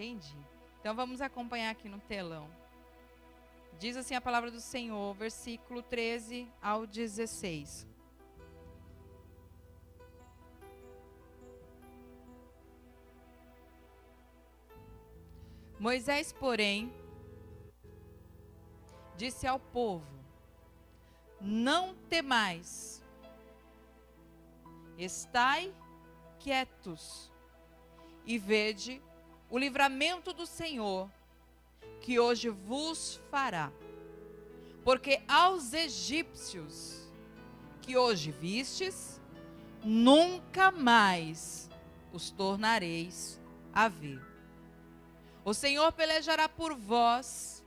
Entendi. Então vamos acompanhar aqui no telão. Diz assim a palavra do Senhor, versículo 13 ao 16. Moisés, porém, disse ao povo: não temais, estai quietos e vede o livramento do Senhor, que hoje vos fará. Porque aos egípcios que hoje vistes, nunca mais os tornareis a ver. O Senhor pelejará por vós,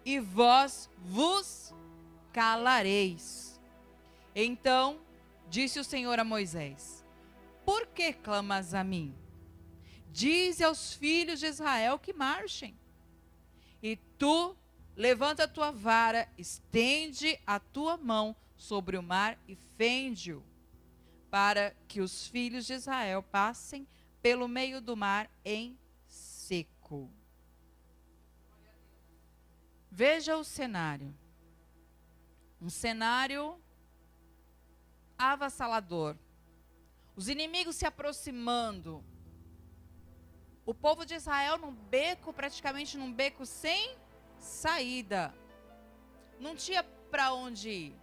e vós vos calareis. Então disse o Senhor a Moisés: por que clamas a mim? Dize aos filhos de Israel que marchem. E tu, levanta a tua vara, estende a tua mão sobre o mar e fende-o, para que os filhos de Israel passem pelo meio do mar em seco. Veja o cenário. Um cenário avassalador. Os inimigos se aproximando. O povo de Israel num beco, praticamente num beco sem saída. Não tinha para onde ir.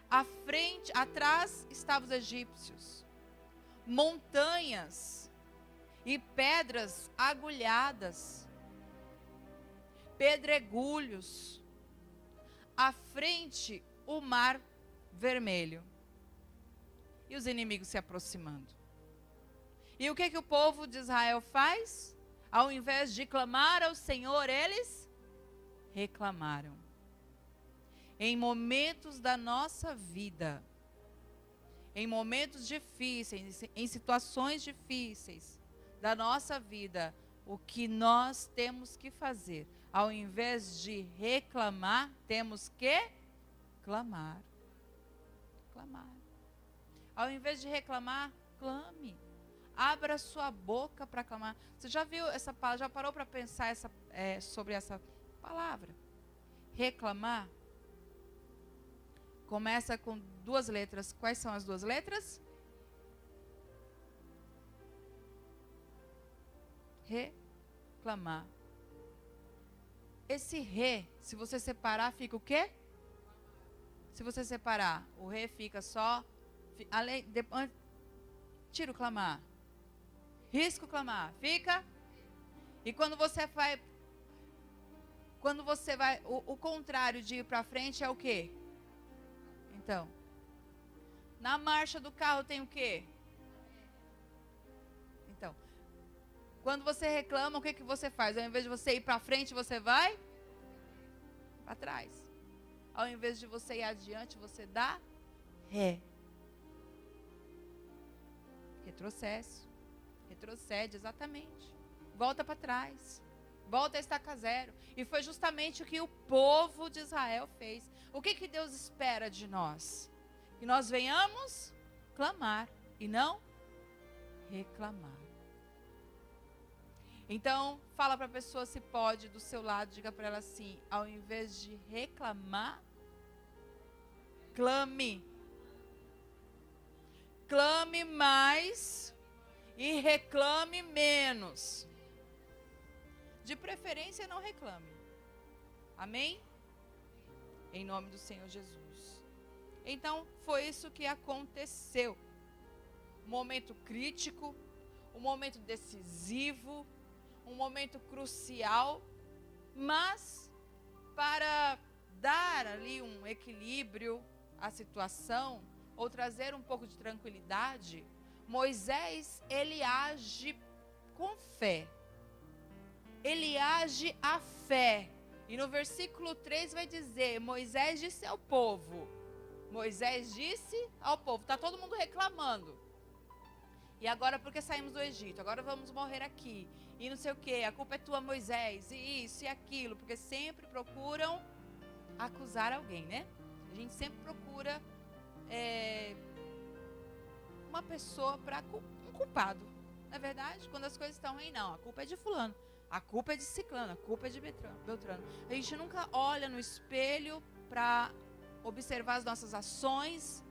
À frente, atrás estavam os egípcios. Montanhas e pedras agulhadas. Pedregulhos. À frente, o mar vermelho. E os inimigos se aproximando. E o que o povo de Israel faz? Ao invés de clamar ao Senhor, eles reclamaram. Em momentos da nossa vida, em momentos difíceis, em situações difíceis da nossa vida, o que nós temos que fazer? Ao invés de reclamar, temos que clamar. Clamar. Ao invés de reclamar, clame. Abra sua boca para clamar. Você já viu essa palavra? Já parou para pensar sobre essa palavra? Reclamar. Começa com duas letras. Quais são as duas letras? Reclamar. Esse re, se você separar, fica o quê? Se você separar, o re fica só. Tira o clamar. Risca o clamar. Fica. E quando você vai. O contrário de ir para frente é o quê? Então. Na marcha do carro tem o quê? Então. Quando você reclama, o que você faz? Ao invés de você ir para frente, você vai para trás. Ao invés de você ir adiante, você dá ré. Retrocesso. Retrocede, exatamente. Volta para trás. Volta a estaca zero. E foi justamente o que o povo de Israel fez. O que Deus espera de nós? Que nós venhamos clamar e não reclamar. Então, fala para a pessoa se pode, do seu lado, diga para ela assim, ao invés de reclamar, clame. Clame mais e reclame menos. De preferência, não reclame. Amém? Em nome do Senhor Jesus. Então, foi isso que aconteceu. Um momento crítico, um momento decisivo, um momento crucial, mas para dar ali um equilíbrio à situação, ou trazer um pouco de tranquilidade, Moisés, ele age com fé. Ele age à fé. E no versículo 3 vai dizer, Moisés disse ao povo. Moisés disse ao povo, está todo mundo reclamando. E agora porque saímos do Egito, agora vamos morrer aqui. E não sei o que, a culpa é tua, Moisés, e isso e aquilo. Porque sempre procuram acusar alguém, né? A gente sempre procura uma pessoa para um culpado. Não é verdade? Quando as coisas estão ruins, não, a culpa é de fulano. A culpa é de ciclano, a culpa é de Beltrano. A gente nunca olha no espelho para observar as nossas ações,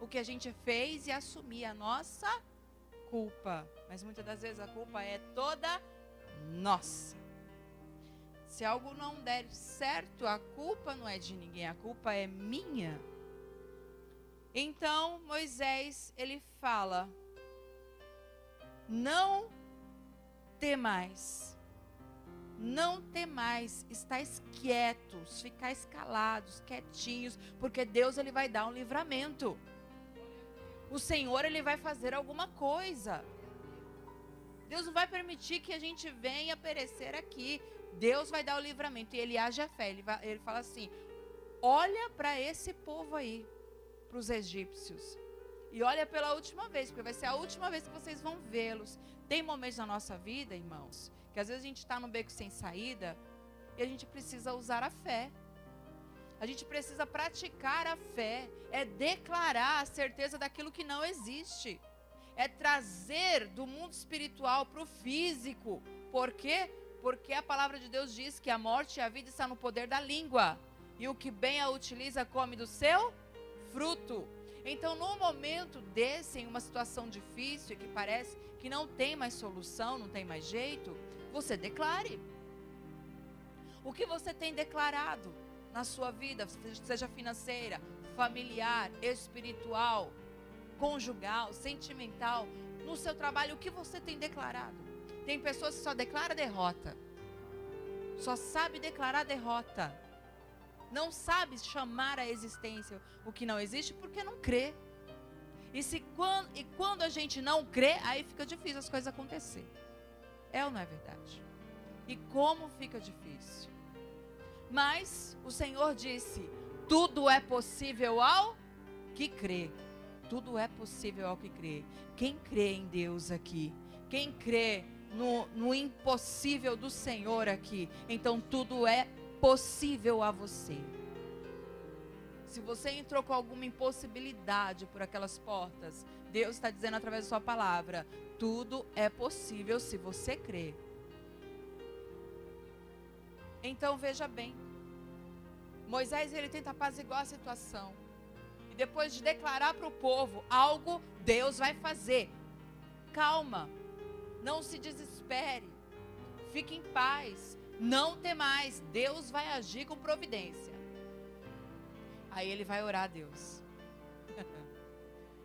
o que a gente fez e assumir a nossa culpa. Mas muitas das vezes a culpa é toda nossa. Se algo não der certo, a culpa não é de ninguém, a culpa é minha. Então Moisés, ele fala: não temais. Não temais, estáis quietos, ficais calados, quietinhos, porque Deus, ele vai dar um livramento. O Senhor, ele vai fazer alguma coisa. Deus não vai permitir que a gente venha perecer aqui. Deus vai dar o livramento. E ele age a fé. Ele fala assim: olha para esse povo aí, para os egípcios. E olha pela última vez, porque vai ser a última vez que vocês vão vê-los. Tem momentos na nossa vida, irmãos, que às vezes a gente está num beco sem saída e a gente precisa usar a fé. A gente precisa praticar a fé. É declarar a certeza daquilo que não existe. É trazer do mundo espiritual para o físico. Por quê? Porque a palavra de Deus diz que a morte e a vida estão no poder da língua. E o que bem a utiliza come do seu fruto. Então, no momento desse, em uma situação difícil, que parece que não tem mais solução, não tem mais jeito, você declare. O que você tem declarado na sua vida, seja financeira, familiar, espiritual, conjugal, sentimental, no seu trabalho, o que você tem declarado? Tem pessoas que só declaram derrota. Só sabe declarar derrota. Não sabe chamar à existência o que não existe porque não crê. E quando a gente não crê, aí fica difícil as coisas acontecer. É ou não é verdade? E como fica difícil? Mas o Senhor disse: tudo é possível ao que crê. Tudo é possível ao que crê. Quem crê em Deus aqui? Quem crê no impossível do Senhor aqui? Então tudo é possível a você. Se você entrou com alguma impossibilidade por aquelas portas, Deus está dizendo através da sua palavra: tudo é possível se você crer. Então veja bem, Moisés, ele tenta apaziguar a situação. E depois de declarar para o povo algo, Deus vai fazer. Calma, não se desespere, fique em paz, não temais, Deus vai agir com providência. Aí ele vai orar a Deus.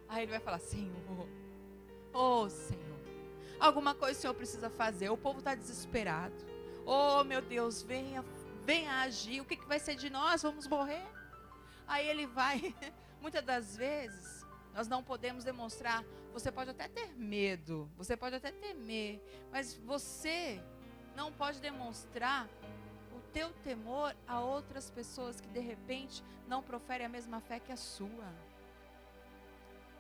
Aí ele vai falar: Senhor, oh Senhor, alguma coisa o Senhor precisa fazer, o povo está desesperado. Oh meu Deus, venha agir, o que vai ser de nós? Vamos morrer? Aí ele vai, muitas das vezes, nós não podemos demonstrar, você pode até ter medo, você pode até temer, mas você não pode demonstrar o teu temor a outras pessoas que de repente não proferem a mesma fé que a sua.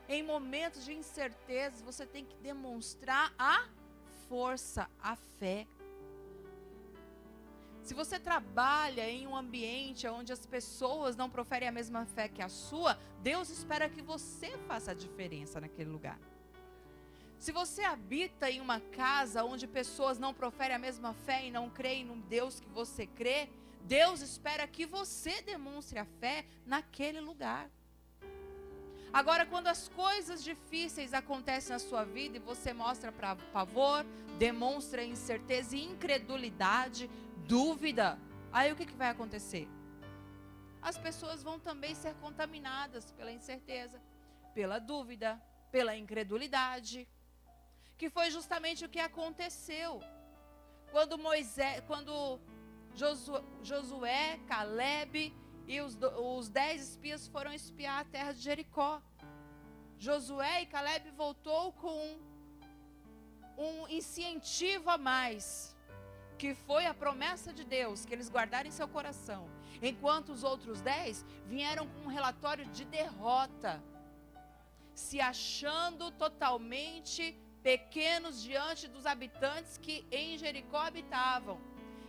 Em momentos de incerteza, você tem que demonstrar a força, a fé. Se você trabalha em um ambiente onde as pessoas não proferem a mesma fé que a sua, Deus espera que você faça a diferença naquele lugar. Se você habita em uma casa onde pessoas não proferem a mesma fé e não creem no Deus que você crê, Deus espera que você demonstre a fé naquele lugar. Agora, quando as coisas difíceis acontecem na sua vida e você mostra pavor, demonstra incerteza e incredulidade, dúvida, aí o que vai acontecer? As pessoas vão também ser contaminadas pela incerteza, pela dúvida, pela incredulidade, que foi justamente o que aconteceu quando Josué, Caleb e os 10 espias foram espiar a terra de Jericó. Josué e Caleb voltou com um incentivo a mais, que foi a promessa de Deus, que eles guardaram em seu coração, enquanto os outros 10 vieram com um relatório de derrota, se achando totalmente pequenos diante dos habitantes que em Jericó habitavam,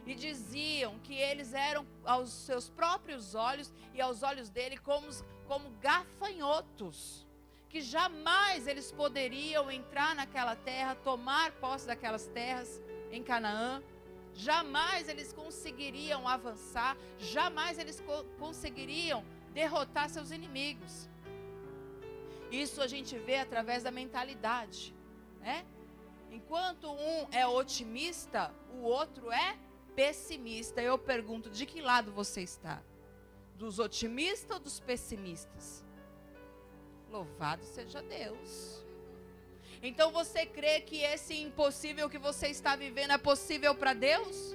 e diziam que eles eram aos seus próprios olhos e aos olhos dele como gafanhotos, que jamais eles poderiam entrar naquela terra, tomar posse daquelas terras em Canaã. jamais eles conseguiriam avançar, jamais eles conseguiriam derrotar seus inimigos. Isso a gente vê através da mentalidade, né? Enquanto um é otimista, o outro é pessimista. Eu pergunto, de que lado você está? Dos otimistas ou dos pessimistas? Louvado seja Deus. Então você crê que esse impossível que você está vivendo é possível para Deus?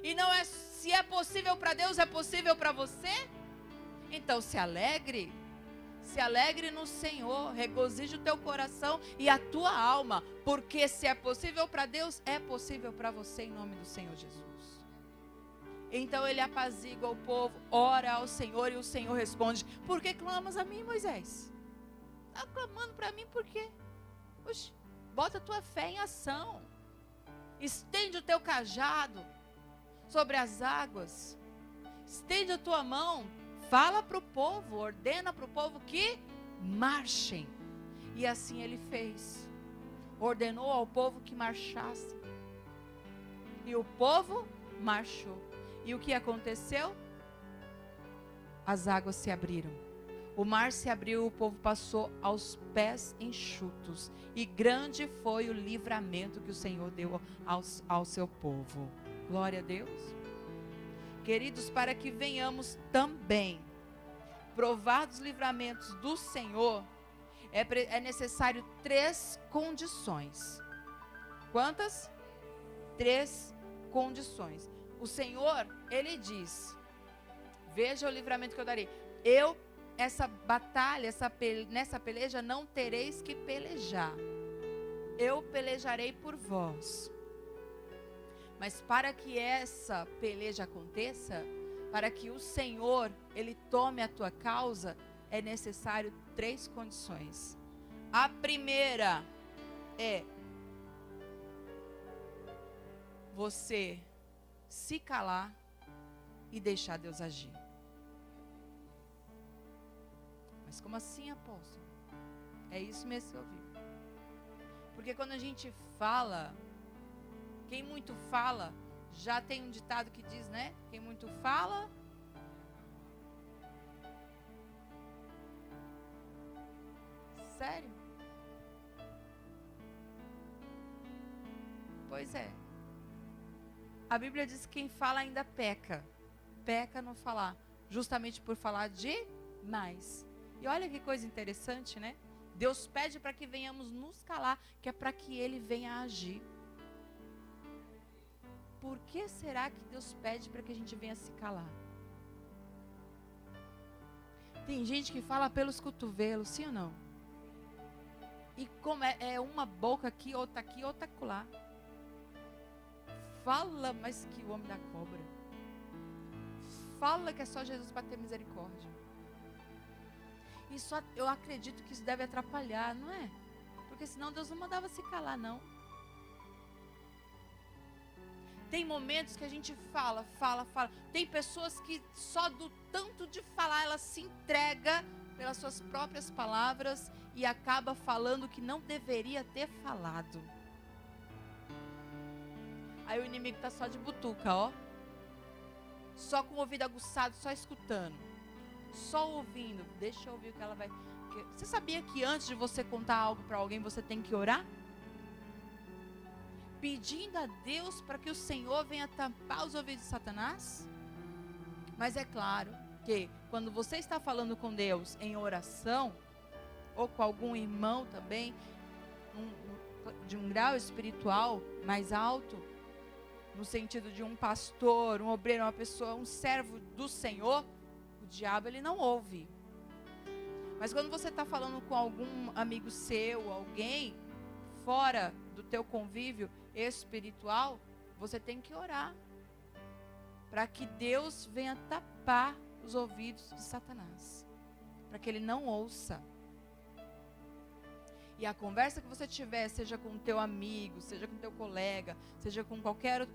E não é, se é possível para Deus, é possível para você? Então se alegre no Senhor, regozije o teu coração e a tua alma, porque se é possível para Deus, é possível para você, em nome do Senhor Jesus. Então ele apazigua o povo, ora ao Senhor e o Senhor responde: por que clamas a mim, Moisés? Está clamando para mim por quê? Oxe, bota a tua fé em ação, estende o teu cajado sobre as águas, estende a tua mão, fala para o povo, ordena para o povo que marchem. E assim ele fez, ordenou ao povo que marchasse, e o povo marchou. E o que aconteceu? As águas se abriram, o mar se abriu, o povo passou aos pés enxutos, e grande foi o livramento que o Senhor deu ao seu povo. Glória a Deus. Queridos, para que venhamos também provar dos livramentos do Senhor, é necessário 3 condições. Quantas? 3 condições. O Senhor, Ele diz: veja o livramento que eu darei. Essa batalha, nessa peleja não tereis que pelejar. Eu pelejarei por vós. Mas para que essa peleja aconteça, para que o Senhor, Ele tome a tua causa, é necessário 3 condições. A primeira é você se calar e deixar Deus agir. Mas como assim, apóstolo? É isso mesmo que eu vi. Porque quando a gente fala, quem muito fala, já tem um ditado que diz, né? Quem muito fala, sério? Pois é. A Bíblia diz que quem fala ainda peca. Peca no falar, justamente por falar demais. E olha que coisa interessante, né? Deus pede para que venhamos nos calar, que é para que Ele venha agir. Por que será que Deus pede para que a gente venha se calar? Tem gente que fala pelos cotovelos, sim ou não? E como é uma boca aqui, outra acolá. Fala mais que o homem da cobra. Fala que é só Jesus para ter misericórdia. Isso, eu acredito que isso deve atrapalhar, não é? Porque senão Deus não mandava se calar, não. Tem momentos que a gente fala. Tem pessoas que só do tanto de falar, ela se entrega pelas suas próprias palavras e acaba falando o que não deveria ter falado. Aí o inimigo está só de butuca, ó. Só com o ouvido aguçado, só escutando. Só ouvindo. Deixa eu ouvir o que ela vai... Você sabia que antes de você contar algo para alguém, você tem que orar? Pedindo a Deus para que o Senhor venha tampar os ouvidos de Satanás? Mas é claro que quando você está falando com Deus em oração, ou com algum irmão também, de um grau espiritual mais alto, no sentido de um pastor, um obreiro, uma pessoa, um servo do Senhor, o diabo ele não ouve. Mas quando você está falando com algum amigo seu, alguém fora do teu convívio espiritual, você tem que orar para que Deus venha tapar os ouvidos de Satanás, para que ele não ouça. E a conversa que você tiver, seja com o teu amigo, seja com o teu colega, seja com qualquer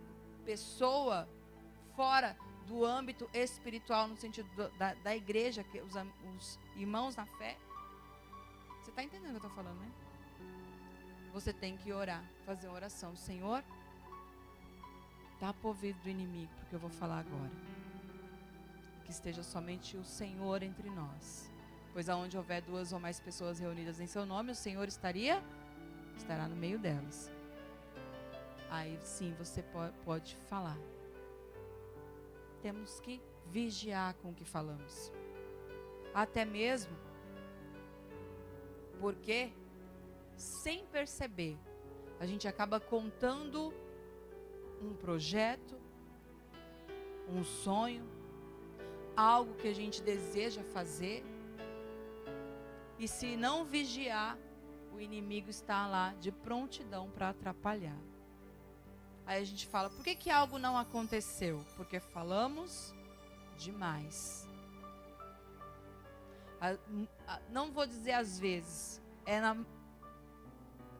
pessoa fora do âmbito espiritual, no sentido da igreja, que os irmãos na fé, você está entendendo o que eu estou falando, né? Você tem que orar, fazer uma oração. Senhor, Tapa o ouvido do inimigo, porque eu vou falar agora. Que esteja somente o Senhor entre nós. Pois aonde houver 2 ou mais pessoas reunidas em seu nome, o Senhor estará no meio delas. Aí sim você pode falar. Temos que vigiar com o que falamos. Até mesmo porque, sem perceber, a gente acaba contando um projeto, um sonho, algo que a gente deseja fazer. E se não vigiar, o inimigo está lá de prontidão para atrapalhar. Aí a gente fala, por que algo não aconteceu? Porque falamos demais. Não vou dizer às vezes,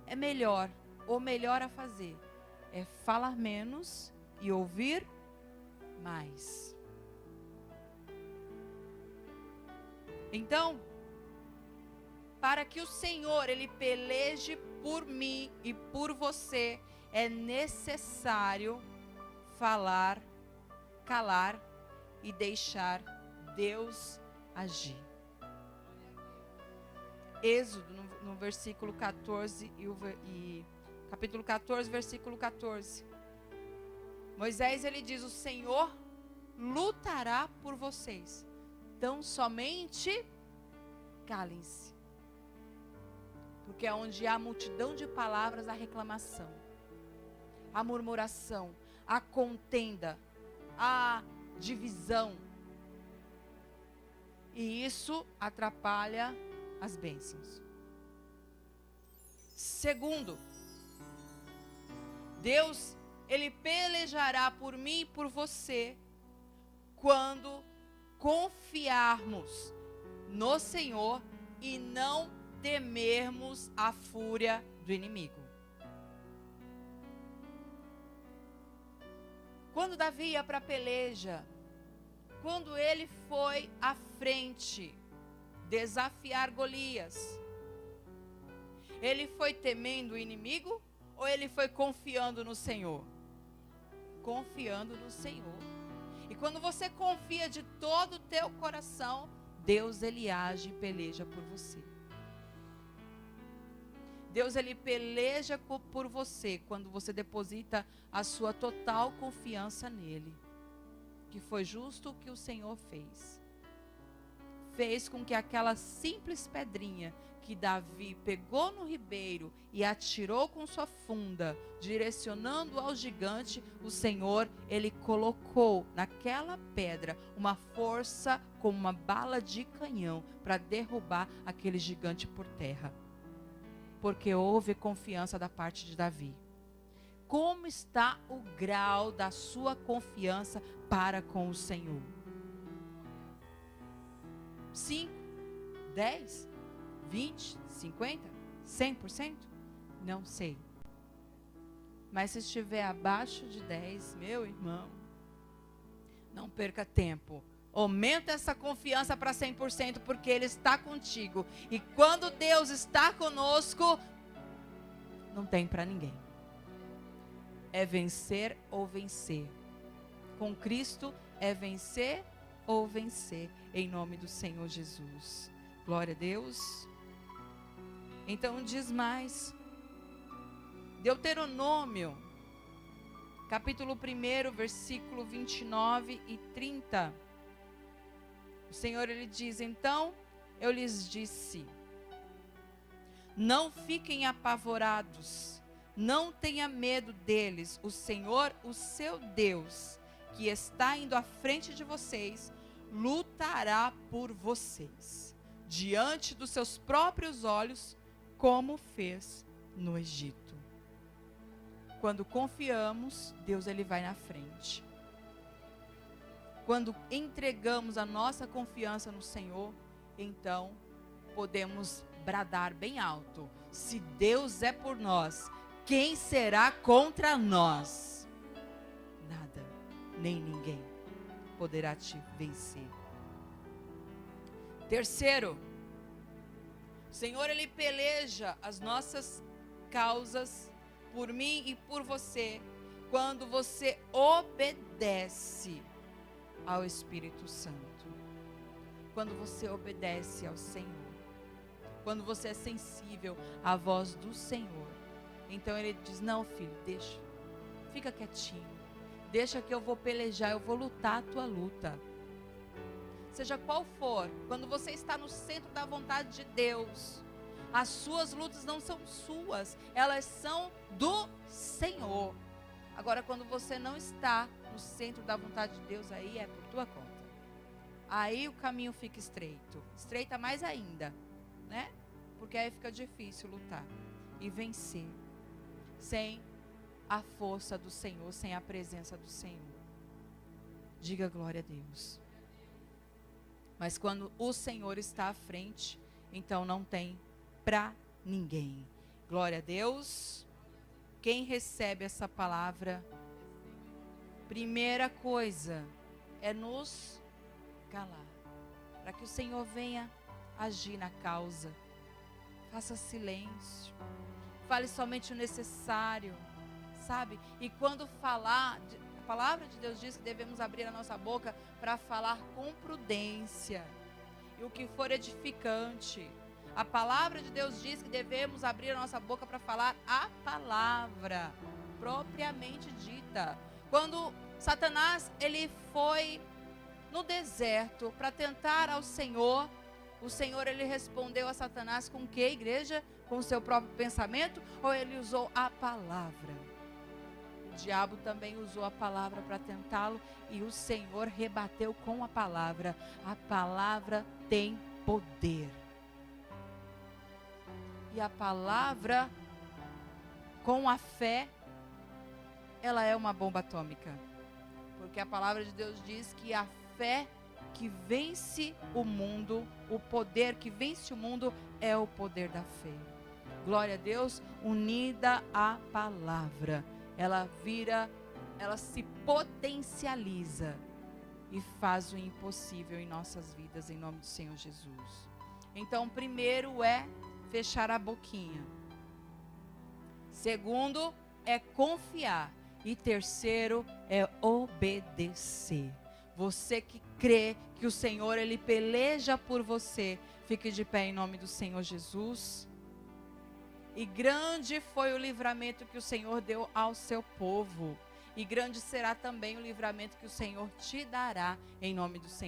é melhor, ou melhor a fazer, é falar menos e ouvir mais. Então, para que o Senhor, Ele peleje por mim e por você, é necessário falar, calar e deixar Deus agir. Êxodo, no versículo 14, capítulo 14, versículo 14. Moisés, ele diz, o Senhor lutará por vocês. Então, somente calem-se. Porque é onde há multidão de palavras, a reclamação, a murmuração, a contenda, a divisão. E isso atrapalha as bênçãos. Segundo, Deus, Ele pelejará por mim e por você quando confiarmos no Senhor e não temermos a fúria do inimigo. Quando Davi ia para a peleja, quando ele foi à frente desafiar Golias, ele foi temendo o inimigo ou ele foi confiando no Senhor? Confiando no Senhor. E quando você confia de todo o teu coração, Deus, Ele age e peleja por você. Deus, Ele peleja por você quando você deposita a sua total confiança nele. Que foi justo o que o Senhor fez. Fez com que aquela simples pedrinha que Davi pegou no ribeiro e atirou com sua funda, direcionando ao gigante, o Senhor, Ele colocou naquela pedra uma força como uma bala de canhão para derrubar aquele gigante por terra. Porque houve confiança da parte de Davi. Como está o grau da sua confiança para com o Senhor? 5, 10, 20, 50, 100%? Não sei. Mas se estiver abaixo de 10, meu irmão, não perca tempo. Aumenta essa confiança para 100%, porque Ele está contigo. E quando Deus está conosco, não tem para ninguém. É vencer ou vencer. Com Cristo é vencer ou vencer. Em nome do Senhor Jesus. Glória a Deus. Então diz mais. Deuteronômio, capítulo 1, versículo 29 e 30. O Senhor, Ele diz, então eu lhes disse, não fiquem apavorados, não tenha medo deles, o Senhor, o seu Deus, que está indo à frente de vocês, lutará por vocês, diante dos seus próprios olhos, como fez no Egito. Quando confiamos, Deus, Ele vai na frente. Quando entregamos a nossa confiança no Senhor, então podemos bradar bem alto. Se Deus é por nós, quem será contra nós? Nada, nem ninguém poderá te vencer. Terceiro, o Senhor, Ele peleja as nossas causas por mim e por você, quando você obedece ao Espírito Santo. Quando você obedece ao Senhor. Quando você é sensível à voz do Senhor. Então ele diz, não, filho, deixa. Fica quietinho. Deixa que eu vou pelejar, eu vou lutar a tua luta. Seja qual for, quando você está no centro da vontade de Deus, as suas lutas não são suas, elas são do Senhor. Agora, quando você não está no centro da vontade de Deus, aí é por tua conta. Aí o caminho fica estreito. Estreita mais ainda, né? Porque aí fica difícil lutar e vencer sem a força do Senhor, sem a presença do Senhor. Diga glória a Deus. Mas quando o Senhor está à frente, então não tem para ninguém. Glória a Deus. Quem recebe essa palavra, primeira coisa é nos calar, para que o Senhor venha agir na causa. Faça silêncio, fale somente o necessário, sabe? E quando falar, a palavra de Deus diz que devemos abrir a nossa boca para falar com prudência, e o que for edificante. A palavra de Deus diz que devemos abrir a nossa boca para falar a palavra propriamente dita. Quando Satanás ele foi no deserto para tentar ao Senhor, o Senhor ele respondeu a Satanás com o que, igreja? Com o seu próprio pensamento? Ou ele usou a palavra? O diabo também usou a palavra para tentá-lo e o Senhor rebateu com a palavra. A palavra tem poder. E a palavra, com a fé, ela é uma bomba atômica. Porque a palavra de Deus diz que a fé que vence o mundo, o poder que vence o mundo é o poder da fé. Glória a Deus, unida à palavra. Ela se potencializa e faz o impossível em nossas vidas, em nome do Senhor Jesus. Então, primeiro é fechar a boquinha. Segundo é confiar. E terceiro é obedecer. Você que crê que o Senhor ele peleja por você, fique de pé em nome do Senhor Jesus. E grande foi o livramento que o Senhor deu ao seu povo. E grande será também o livramento que o Senhor te dará em nome do Senhor.